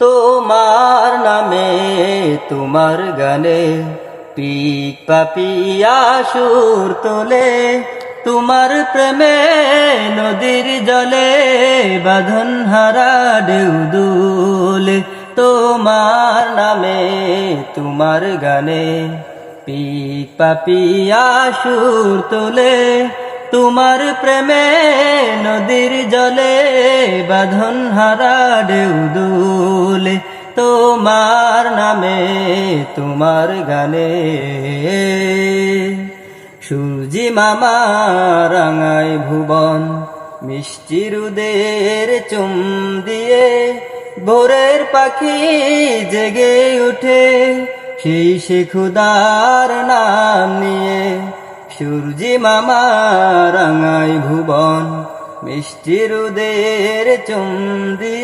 তোমার নামে তোমার গানে পিক পাপিয়া সুর তোলে, তোমার প্রেমে নদীর জলে বাঁধন হারা ঢেউ দুলে। তোমার নামে তোমার গানে পিক পাপিয়া সুর তোলে, তোমার প্রেমে নদীর জলে বাঁধন হারা ঢেউ দুলে। তোমার নামে তোমার গানে সূর্যি মামা রাঙায় ভুবন, মিষ্টি রুদের চুম দিয়ে ভোরের পাখি জেগে উঠে সেই সে খুদার নাম নিয়ে। সূর্যি মামা রাঙায় ভুবন, মিষ্টি রুদের চুম দিয়ে